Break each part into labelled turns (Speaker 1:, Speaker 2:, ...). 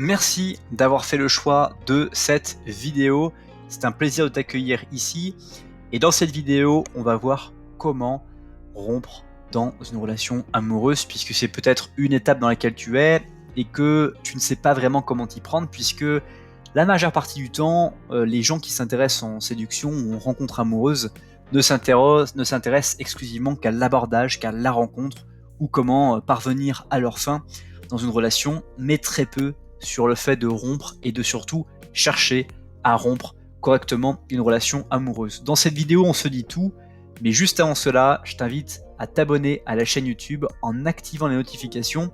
Speaker 1: Merci d'avoir fait le choix de cette vidéo. C'est un plaisir de t'accueillir ici. Et dans cette vidéo, on va voir comment rompre dans une relation amoureuse, puisque c'est peut-être une étape dans laquelle tu es et que tu ne sais pas vraiment comment t'y prendre, puisque la majeure partie du temps, les gens qui s'intéressent en séduction ou en rencontre amoureuse ne s'intéressent exclusivement qu'à l'abordage, qu'à la rencontre, ou comment parvenir à leur fin dans une relation, mais très peu sur le fait de rompre et de surtout chercher à rompre correctement une relation amoureuse. Dans cette vidéo, on se dit tout, mais juste avant cela, je t'invite à t'abonner à la chaîne YouTube en activant les notifications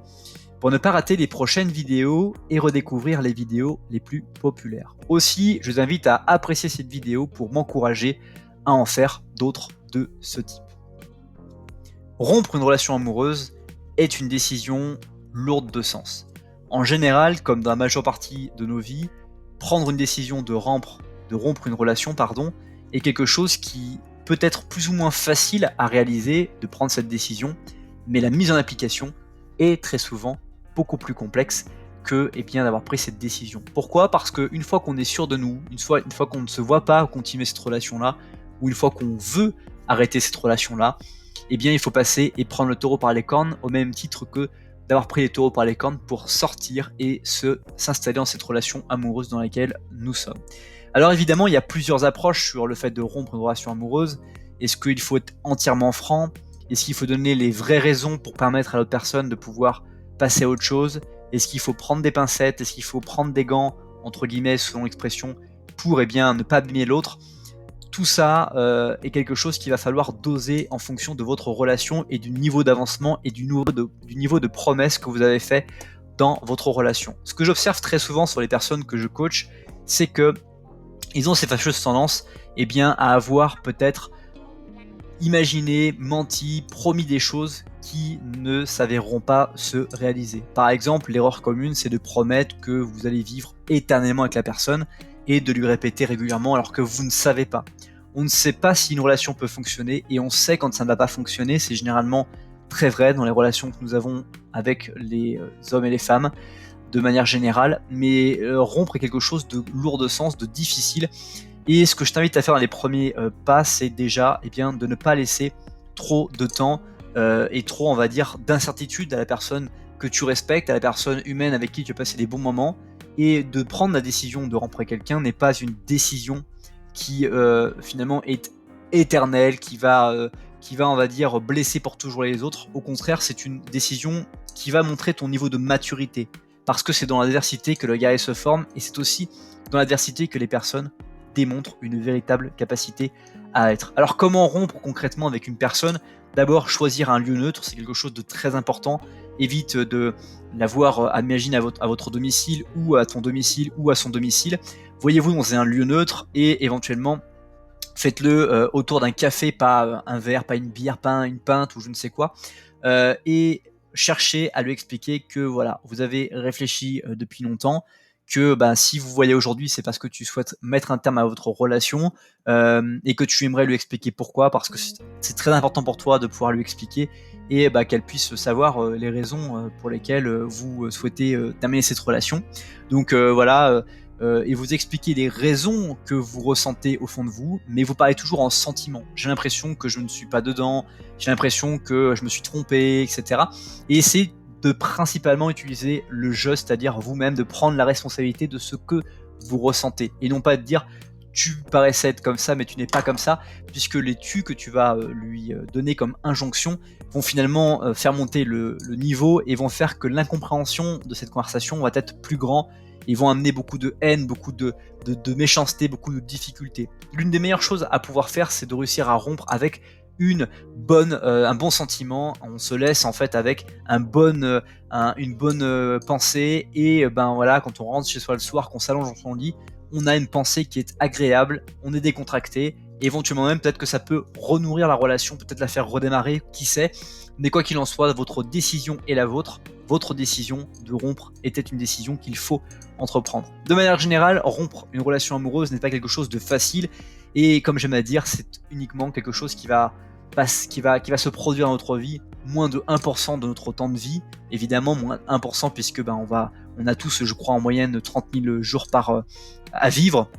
Speaker 1: pour ne pas rater les prochaines vidéos et redécouvrir les vidéos les plus populaires. Aussi, je vous invite à apprécier cette vidéo pour m'encourager à en faire d'autres de ce type. Rompre une relation amoureuse est une décision lourde de sens. En général, comme dans la majeure partie de nos vies, prendre une décision de rompre une relation, est quelque chose qui peut être plus ou moins facile à réaliser, de prendre cette décision, mais la mise en application est très souvent beaucoup plus complexe que d'avoir pris cette décision. Pourquoi ? Parce qu'une fois qu'on est sûr de nous, une fois qu'on ne se voit pas continuer cette relation-là, ou une fois qu'on veut arrêter cette relation-là, il faut passer et prendre le taureau par les cornes, au même titre que d'avoir pris les taureaux par les cornes pour sortir et s'installer dans cette relation amoureuse dans laquelle nous sommes. Alors évidemment, il y a plusieurs approches sur le fait de rompre une relation amoureuse. Est-ce qu'il faut être entièrement franc ? Est-ce qu'il faut donner les vraies raisons pour permettre à l'autre personne de pouvoir passer à autre chose ? Est-ce qu'il faut prendre des pincettes ? Est-ce qu'il faut prendre des gants, entre guillemets, selon l'expression, pour ne pas abîmer l'autre ? Tout ça est quelque chose qu'il va falloir doser en fonction de votre relation et du niveau d'avancement et du niveau de promesse que vous avez fait dans votre relation. Ce que j'observe très souvent sur les personnes que je coach, c'est que ils ont ces fâcheuses tendances à avoir peut-être imaginé, menti, promis des choses qui ne s'avéreront pas se réaliser. Par exemple, l'erreur commune, c'est de promettre que vous allez vivre éternellement avec la personne et de lui répéter régulièrement alors que vous ne savez pas. On ne sait pas si une relation peut fonctionner et on sait quand ça ne va pas fonctionner. C'est généralement très vrai dans les relations que nous avons avec les hommes et les femmes de manière générale, mais rompre est quelque chose de lourd de sens, de difficile. Et ce que je t'invite à faire dans les premiers pas, c'est déjà de ne pas laisser trop de temps et trop, on va dire, d'incertitude à la personne que tu respectes, à la personne humaine avec qui tu as passé des bons moments. Et de prendre la décision de rompre avec quelqu'un n'est pas une décision qui finalement est éternelle, qui va, on va dire, blesser pour toujours les autres. Au contraire, c'est une décision qui va montrer ton niveau de maturité. Parce que c'est dans l'adversité que le guerrier se forme et c'est aussi dans l'adversité que les personnes démontrent une véritable capacité à être. Alors comment rompre concrètement avec une personne ? D'abord, choisir un lieu neutre, c'est quelque chose de très important. Évite de l'avoir, imagine, à votre domicile ou à ton domicile ou à son domicile. Voyez-vous dans un lieu neutre et éventuellement faites-le autour d'un café, pas un verre, pas une bière, pas une pinte ou je ne sais quoi. Et cherchez à lui expliquer que voilà, vous avez réfléchi depuis longtemps, que si vous voyez aujourd'hui, c'est parce que tu souhaites mettre un terme à votre relation et que tu aimerais lui expliquer pourquoi, parce que c'est très important pour toi de pouvoir lui expliquer et qu'elle puisse savoir les raisons pour lesquelles vous souhaitez terminer cette relation. Donc et vous expliquer les raisons que vous ressentez au fond de vous, mais vous parlez toujours en sentiment. J'ai l'impression que je ne suis pas dedans, j'ai l'impression que je me suis trompé, etc. Et essayez de principalement utiliser le je, c'est-à-dire vous-même, de prendre la responsabilité de ce que vous ressentez, et non pas de dire tu paraissais être comme ça, mais tu n'es pas comme ça, puisque les tu que tu vas lui donner comme injonction vont finalement faire monter le niveau et vont faire que l'incompréhension de cette conversation va être plus grand. Ils vont amener beaucoup de haine, beaucoup de méchanceté, beaucoup de difficultés. L'une des meilleures choses à pouvoir faire, c'est de réussir à rompre avec un bon sentiment. On se laisse en fait avec une bonne pensée et quand on rentre chez soi le soir, qu'on s'allonge dans son lit, on a une pensée qui est agréable, on est décontracté, et éventuellement même peut-être que ça peut renourrir la relation, peut-être la faire redémarrer, qui sait. Mais quoi qu'il en soit, votre décision est la vôtre. Votre décision de rompre était une décision qu'il faut entreprendre. De manière générale, rompre une relation amoureuse n'est pas quelque chose de facile, et comme j'aime à dire, c'est uniquement quelque chose qui va qui va se produire dans notre vie, moins de 1% de notre temps de vie, évidemment moins de 1% puisque on a tous, je crois, en moyenne 30 000 jours à vivre.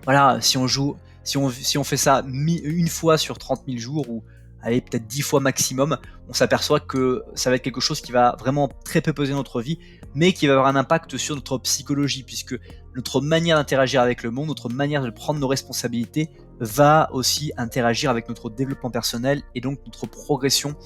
Speaker 1: Voilà, si on fait ça une fois sur 30 000 jours, ou allez, peut-être 10 fois maximum, on s'aperçoit que ça va être quelque chose qui va vraiment très peu peser notre vie, mais qui va avoir un impact sur notre psychologie, puisque notre manière d'interagir avec le monde, notre manière de prendre nos responsabilités, va aussi interagir avec notre développement personnel et donc notre progression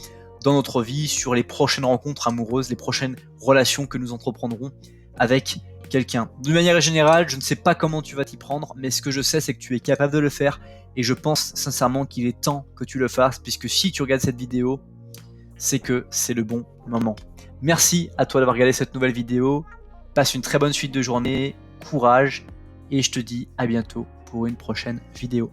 Speaker 1: dans notre vie, sur les prochaines rencontres amoureuses, les prochaines relations que nous entreprendrons avec quelqu'un. De manière générale, je ne sais pas comment tu vas t'y prendre, mais ce que je sais, c'est que tu es capable de le faire, et je pense sincèrement qu'il est temps que tu le fasses, puisque si tu regardes cette vidéo, c'est que c'est le bon moment. Merci à toi d'avoir regardé cette nouvelle vidéo, passe une très bonne suite de journée, courage, et je te dis à bientôt pour une prochaine vidéo.